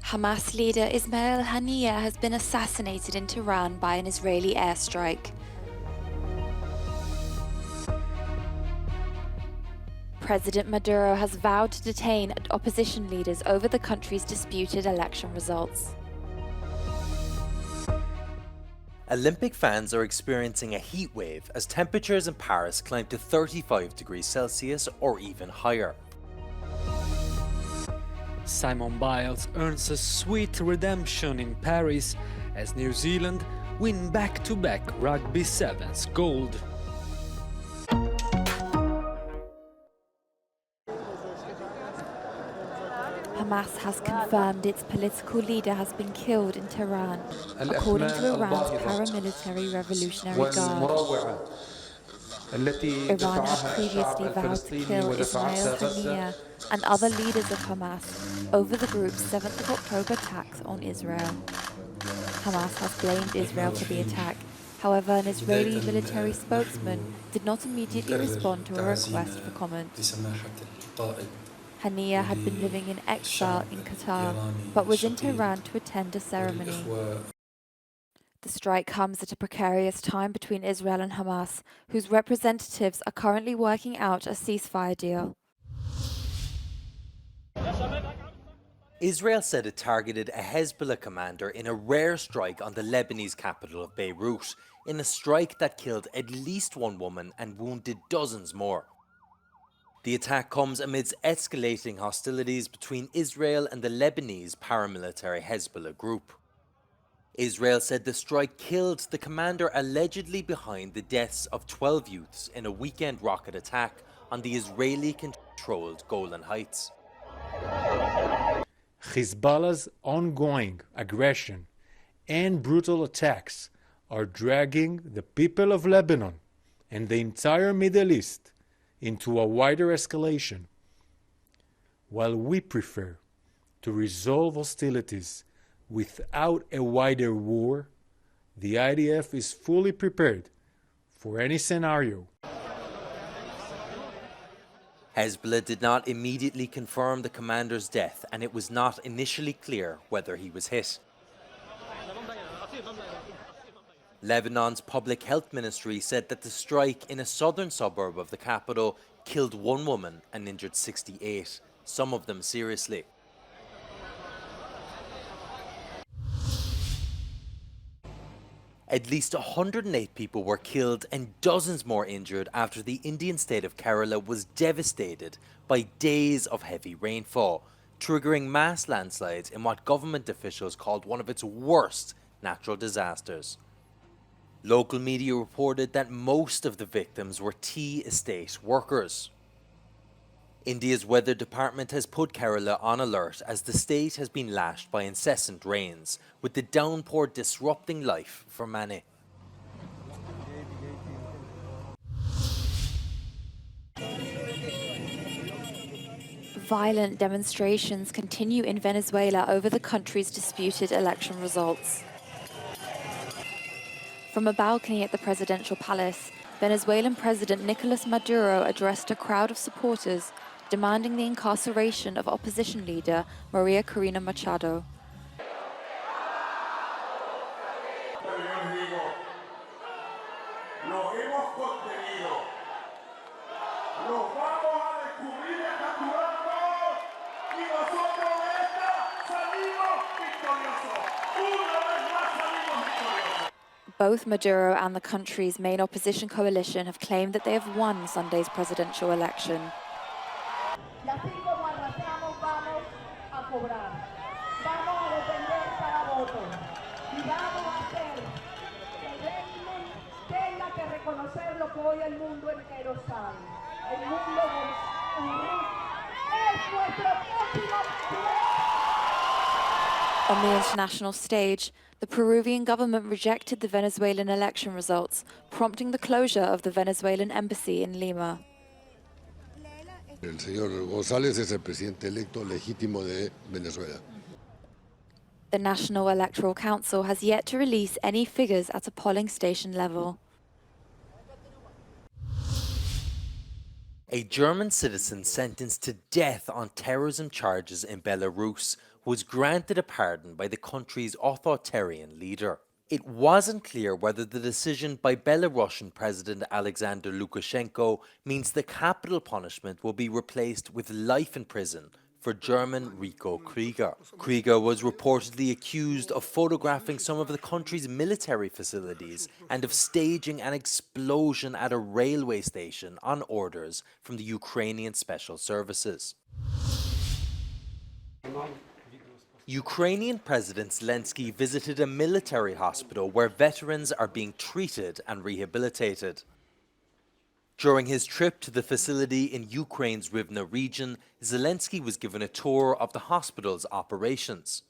Hamas leader Ismail Haniyeh has been assassinated in Tehran by an Israeli airstrike. President Maduro has vowed to detain opposition leaders over the country's disputed election results. Olympic fans are experiencing a heat wave as temperatures in Paris climb to 35 degrees Celsius or even higher. Simone Biles earns a sweet redemption in Paris as New Zealand win back-to-back Rugby Sevens gold. Hamas has confirmed its political leader has been killed in Tehran, according to Iran's paramilitary Revolutionary Guard. Iran had previously vowed to kill Ismail Haniyeh and other leaders of Hamas over the group's 7th of October attacks on Israel. Hamas has blamed Israel for the attack. However, an Israeli military spokesman did not immediately respond to a request for comment. Haniyeh had been living in exile in Qatar, but was in Tehran to attend a ceremony. The strike comes at a precarious time between Israel and Hamas, whose representatives are currently working out a ceasefire deal. Israel said it targeted a Hezbollah commander in a rare strike on the Lebanese capital of Beirut, in a strike that killed at least one woman and wounded dozens more. The attack comes amidst escalating hostilities between Israel and the Lebanese paramilitary Hezbollah group. Israel said the strike killed the commander allegedly behind the deaths of 12 youths in a weekend rocket attack on the Israeli-controlled Golan Heights. Hezbollah's ongoing aggression and brutal attacks are dragging the people of Lebanon and the entire Middle East into a wider escalation. While we prefer to resolve hostilities without a wider war, the IDF is fully prepared for any scenario. Hezbollah did not immediately confirm the commander's death, and it was not initially clear whether he was hit. Lebanon's public health ministry said that the strike in a southern suburb of the capital killed one woman and injured 68, some of them seriously. At least 108 people were killed and dozens more injured after the Indian state of Kerala was devastated by days of heavy rainfall, triggering mass landslides in what government officials called one of its worst natural disasters. Local media reported that most of the victims were tea estate workers. India's weather department has put Kerala on alert as the state has been lashed by incessant rains, with the downpour disrupting life for many. Violent demonstrations continue in Venezuela over the country's disputed election results. From a balcony at the presidential palace, Venezuelan President Nicolas Maduro addressed a crowd of supporters demanding the incarceration of opposition leader Maria Corina Machado. Both Maduro and the country's main opposition coalition have claimed that they have won Sunday's presidential election. On the international stage, the Peruvian government rejected the Venezuelan election results, prompting the closure of the Venezuelan embassy in Lima. El señor González es el presidente electo legítimo de Venezuela. The National Electoral Council has yet to release any figures at a polling station level. A German citizen sentenced to death on terrorism charges in Belarus was granted a pardon by the country's authoritarian leader. It wasn't clear whether the decision by Belarusian President Alexander Lukashenko means the capital punishment will be replaced with life in prison for German Rico Krieger. Krieger was reportedly accused of photographing some of the country's military facilities and of staging an explosion at a railway station on orders from the Ukrainian Special Services. Ukrainian President Zelensky visited a military hospital where veterans are being treated and rehabilitated. During his trip to the facility in Ukraine's Rivne region, Zelensky was given a tour of the hospital's operations.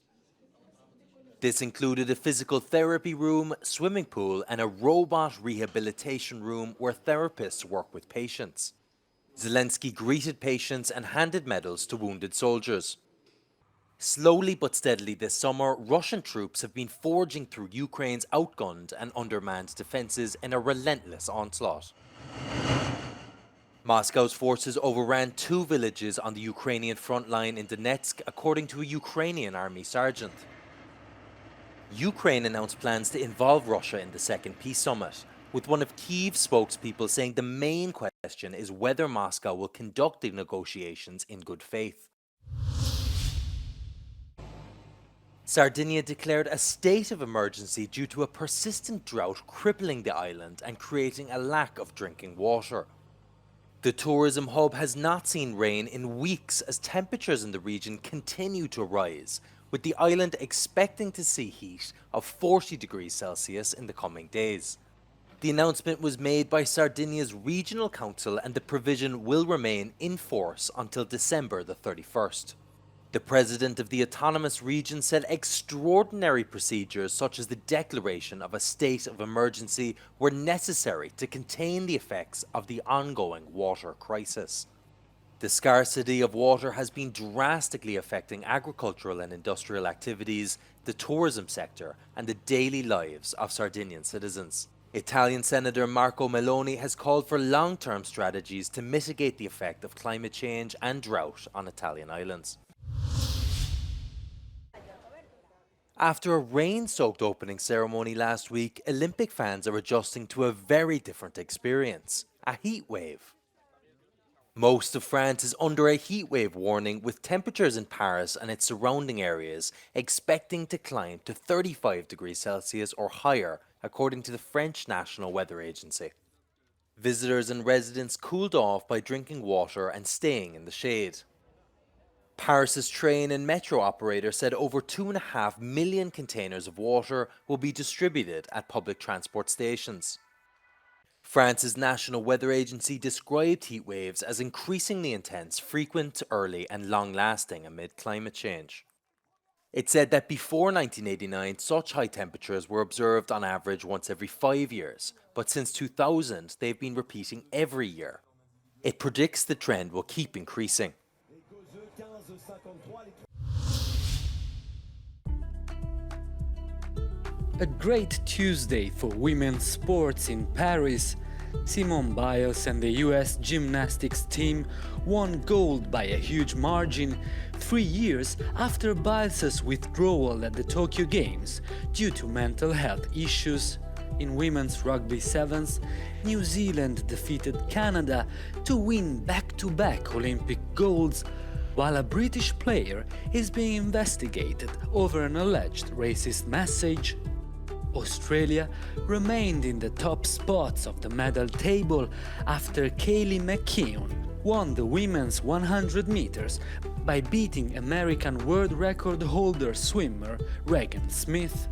This included a physical therapy room, swimming pool, and a robot rehabilitation room where therapists work with patients. Zelensky greeted patients and handed medals to wounded soldiers. Slowly but steadily this summer, Russian troops have been forging through Ukraine's outgunned and undermanned defenses in a relentless onslaught. Moscow's forces overran 2 villages on the Ukrainian front line in Donetsk, according to a Ukrainian army sergeant. Ukraine announced plans to involve Russia in the Second Peace Summit, with one of Kyiv's spokespeople saying the main question is whether Moscow will conduct the negotiations in good faith. Sardinia declared a state of emergency due to a persistent drought crippling the island and creating a lack of drinking water. The tourism hub has not seen rain in weeks as temperatures in the region continue to rise, with the island expecting to see heat of 40 degrees Celsius in the coming days. The announcement was made by Sardinia's regional council and the provision will remain in force until December the 31st. The president of the autonomous region said extraordinary procedures such as the declaration of a state of emergency were necessary to contain the effects of the ongoing water crisis. The scarcity of water has been drastically affecting agricultural and industrial activities, the tourism sector, and the daily lives of Sardinian citizens. Italian Senator Marco Meloni has called for long-term strategies to mitigate the effect of climate change and drought on Italian islands. After a rain-soaked opening ceremony last week, Olympic fans are adjusting to a very different experience, a heat wave. Most of France is under a heat wave warning, with temperatures in Paris and its surrounding areas expecting to climb to 35 degrees Celsius or higher, according to the French National Weather Agency. Visitors and residents cooled off by drinking water and staying in the shade. Paris's train and metro operator said over 2.5 million containers of water will be distributed at public transport stations. France's National Weather Agency described heat waves as increasingly intense, frequent, early, and long-lasting amid climate change. It said that before 1989, such high temperatures were observed on average once every 5 years, but since 2000, they've been repeating every year. It predicts the trend will keep increasing. A great Tuesday for women's sports in Paris. Simone Biles and the US gymnastics team won gold by a huge margin 3 years after Biles' withdrawal at the Tokyo Games due to mental health issues. In women's rugby sevens, New Zealand defeated Canada to win back-to-back Olympic golds, while a British player is being investigated over an alleged racist message. Australia remained in the top spots of the medal table after Kaylee McKeown won the women's 100 meters by beating American world record holder swimmer Regan Smith.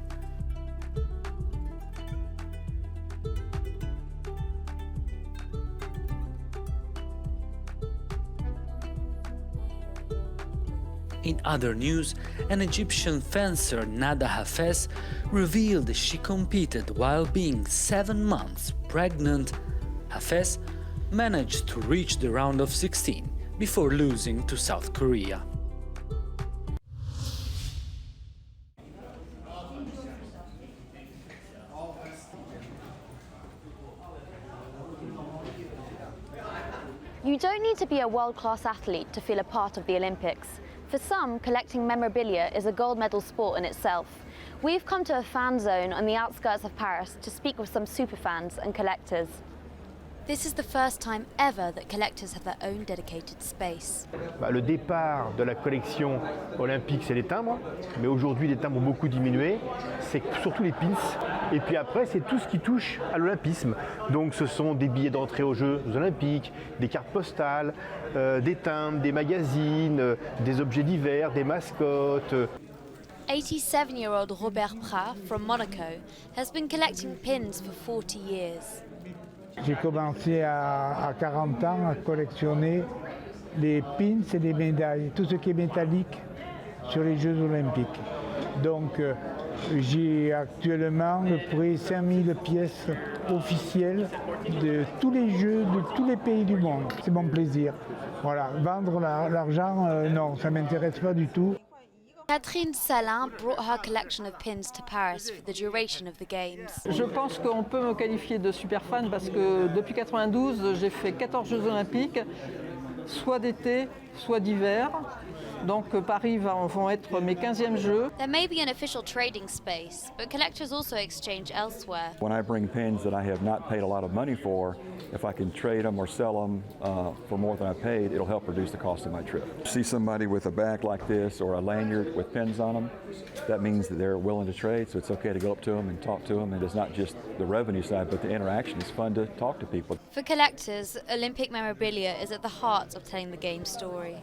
In other news, an Egyptian fencer, Nada Hafez, revealed she competed while being 7 months pregnant. Hafez managed to reach the round of 16 before losing to South Korea. You don't need to be a world-class athlete to feel a part of the Olympics. For some, collecting memorabilia is a gold medal sport in itself. We've come to a fan zone on the outskirts of Paris to speak with some superfans and collectors. This is the first time ever that collectors have their own dedicated space. Le départ de la collection olympique, c'est les timbres, mais aujourd'hui les timbres ont beaucoup diminué, c'est surtout les pins, et puis après c'est tout ce qui touche à l'olympisme. Donc ce sont des billets d'entrée aux Jeux olympiques, des cartes postales, des timbres, des magazines, des objets divers, des mascottes. 87-year-old Robert Prat from Monaco has been collecting pins for 40 years. J'ai commencé à 40 ans à collectionner les pins et les médailles, tout ce qui est métallique sur les Jeux olympiques. Donc j'ai actuellement près 5000 pièces officielles de tous les Jeux, de tous les pays du monde. C'est mon plaisir. Voilà, vendre l'argent, non, ça ne m'intéresse pas du tout. Catherine Salin brought her collection of pins to Paris for the duration of the Games. Je pense qu'on peut me qualifier de super fan parce que depuis 92, j'ai fait 14 Jeux olympiques, soit d'été, soit d'hiver. Donc Paris vont être mes 15e Jeux. There may be an official trading space, but collectors also exchange elsewhere. When I bring pins that I have not paid a lot of money for, if I can trade them or sell them for more than I paid, it'll help reduce the cost of my trip. See somebody with a bag like this or a lanyard with pins on them, that means that they're willing to trade, so it's okay to go up to them and talk to them. And it's not just the revenue side, but the interaction. It's fun to talk to people. For collectors, Olympic memorabilia is at the heart of telling the Games story.